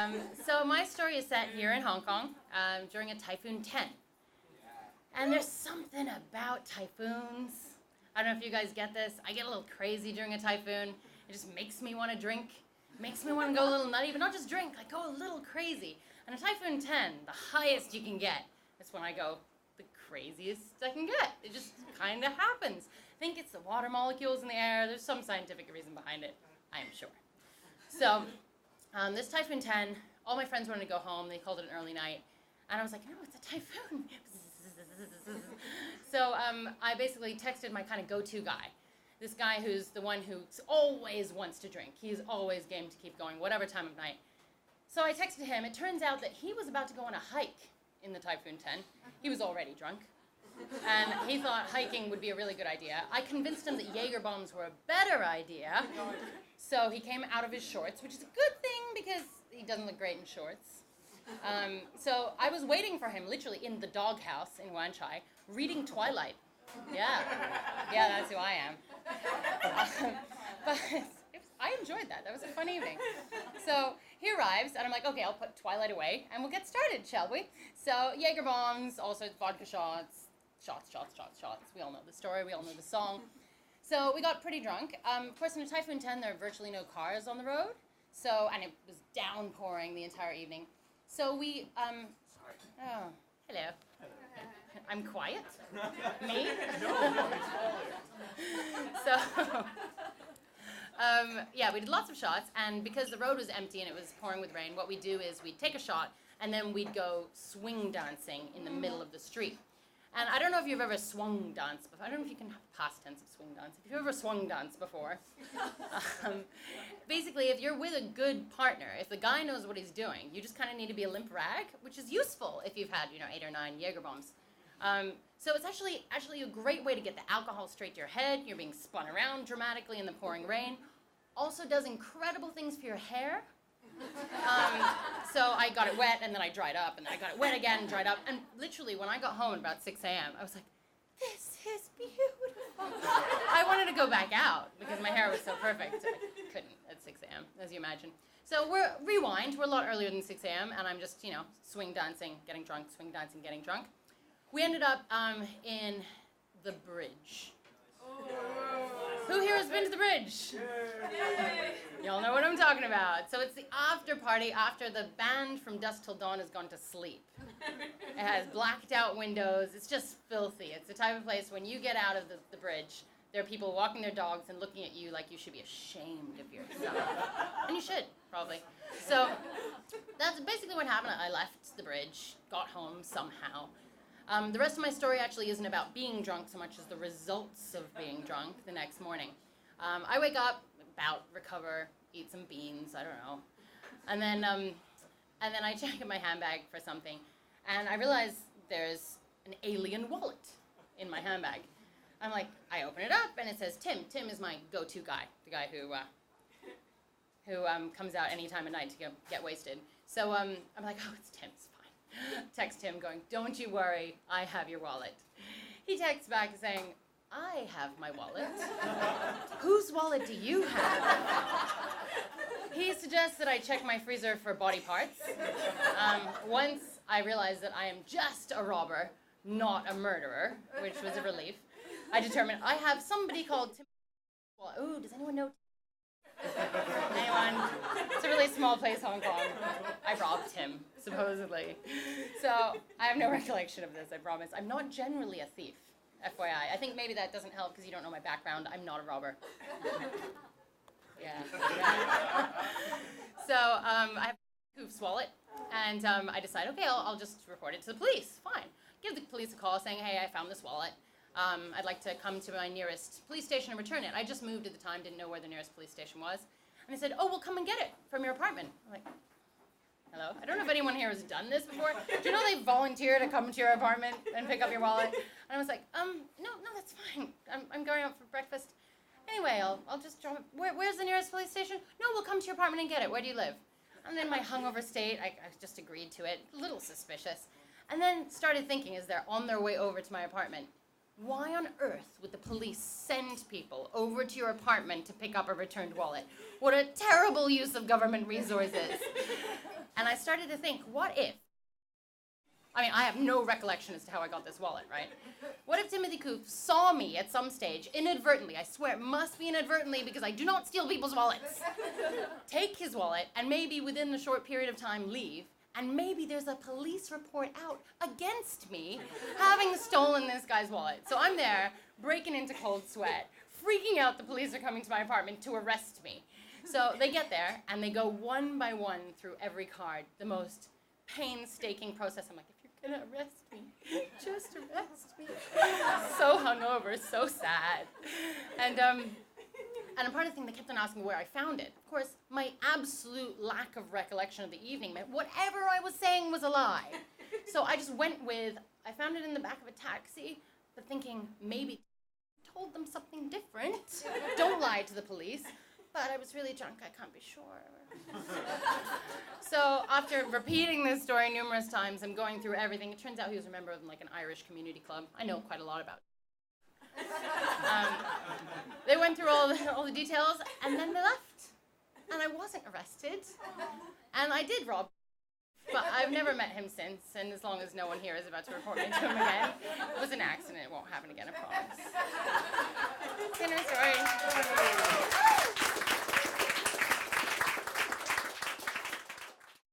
So my story is set here in Hong Kong during a Typhoon 10. And there's something about typhoons. I don't know if you guys get this. I get a little crazy during a typhoon. It just makes me want to drink. Makes me want to go a little nutty, but not just drink, like go a little crazy. And a Typhoon 10, the highest you can get, is when I go the craziest I can get. It just kind of happens. I think it's the water molecules in the air. There's some scientific reason behind it, I am sure. So this Typhoon 10, all my friends wanted to go home. They called it an early night. And I was like, no, it's a typhoon. So I basically texted my kind of go-to guy. This guy who's the one who always wants to drink. He's always game to keep going, whatever time of night. So I texted him. It turns out that he was about to go on a hike in the Typhoon 10. He was already drunk. And he thought hiking would be a really good idea. I convinced him that Jaeger bombs were a better idea. So he came out of his shorts, which is a good thing because he doesn't look great in shorts. So I was waiting for him literally in the doghouse in Wan Chai, reading Twilight. Yeah, that's who I am. But I enjoyed that. That was a fun evening. So he arrives, and I'm like, okay, I'll put Twilight away, and we'll get started, shall we? So Jaeger bombs, also vodka shots. We all know the story. We all know the song. So we got pretty drunk. Of course, in a Typhoon 10, there are virtually no cars on the road. So, and it was downpouring the entire evening. So we, oh, hello. I'm quiet? Me? So, yeah, we did lots of shots, and because the road was empty and it was pouring with rain, what we'd do is we'd take a shot, and then we'd go swing dancing in the middle of the street. And I don't know if you've ever swung danced before. I don't know if you can have past tense of swing dance. If you've ever swung danced before, basically, if you're with a good partner, if the guy knows what he's doing, you just kind of need to be a limp rag, which is useful if you've had, 8 or 9 Jaeger bombs. So it's actually a great way to get the alcohol straight to your head. You're being spun around dramatically in the pouring rain. Also does incredible things for your hair. So I got it wet, and then I dried up, and then I got it wet again and dried up. And literally, when I got home at about 6 a.m., I was like, this is beautiful. I wanted to go back out because my hair was so perfect. So I couldn't at 6 a.m., as you imagine. So rewind. We're a lot earlier than 6 a.m., and I'm just, swing dancing, getting drunk, swing dancing, getting drunk. We ended up in the bridge. Who here has been to the bridge? Y'all know what I'm talking about. So it's the after party after the band from Dusk Till Dawn has gone to sleep. It has blacked out windows. It's just filthy. It's the type of place when you get out of the bridge, there are people walking their dogs and looking at you like you should be ashamed of yourself. And you should, probably. So that's basically what happened. I left the bridge, got home somehow. The rest of my story actually isn't about being drunk so much as the results of being drunk the next morning. I wake up, recover, eat some beans, I don't know. And then I check in my handbag for something, and I realize there's an alien wallet in my handbag. I'm like, I open it up, and it says Tim. Tim is my go-to guy, the guy who comes out any time of night to get wasted. So I'm like, oh, it's Tim, it's fine. Text him going, don't you worry, I have your wallet. He texts back saying, I have my wallet. Whose wallet do you have? He suggests that I check my freezer for body parts. Once I realized that I am just a robber, not a murderer, which was a relief, I determined I have somebody called Tim. Well, ooh, does anyone know? Anyone? It's a really small place, Hong Kong. I robbed him, supposedly. So I have no recollection of this, I promise. I'm not generally a thief. FYI. I think maybe that doesn't help because you don't know my background. I'm not a robber. Yeah. So I have Hoof's wallet, and I decide, okay, I'll just report it to the police. Fine. Give the police a call saying, hey, I found this wallet. I'd like to come to my nearest police station and return it. I just moved at the time, didn't know where the nearest police station was. And I said, oh, well, come and get it from your apartment. I'm like, hello? I don't know if anyone here has done this before. Do you know they volunteer to come to your apartment and pick up your wallet? And I was like, no, that's fine. I'm going out for breakfast. Anyway, I'll just drop it. Where's the nearest police station? No, we'll come to your apartment and get it. Where do you live? And then my hungover state, I just agreed to it. A little suspicious. And then started thinking as they're on their way over to my apartment, why on earth would the police send people over to your apartment to pick up a returned wallet? What a terrible use of government resources. I started to think, what if? I mean, I have no recollection as to how I got this wallet, right? What if Timothy Coof saw me at some stage, inadvertently, I swear it must be inadvertently because I do not steal people's wallets, take his wallet and maybe within a short period of time leave, and maybe there's a police report out against me having stolen this guy's wallet. So I'm there, breaking into cold sweat, freaking out the police are coming to my apartment to arrest me. So they get there and they go one by one through every card, the most painstaking process. I'm like, if you're gonna arrest me, just arrest me. So hungover, so sad. And a part of the thing, they kept on asking where I found it. Of course, my absolute lack of recollection of the evening meant whatever I was saying was a lie. So I just went with, I found it in the back of a taxi, but thinking maybe told them something different. Don't lie to the police. But I was really drunk, I can't be sure. So after repeating this story numerous times, I'm going through everything. It turns out he was a member of like an Irish community club. I know quite a lot about it. They went through all the details, and then they left. And I wasn't arrested. And I did rob. But I've never met him since, and as long as no one here is about to report me to him again, it was an accident, it won't happen again, I promise.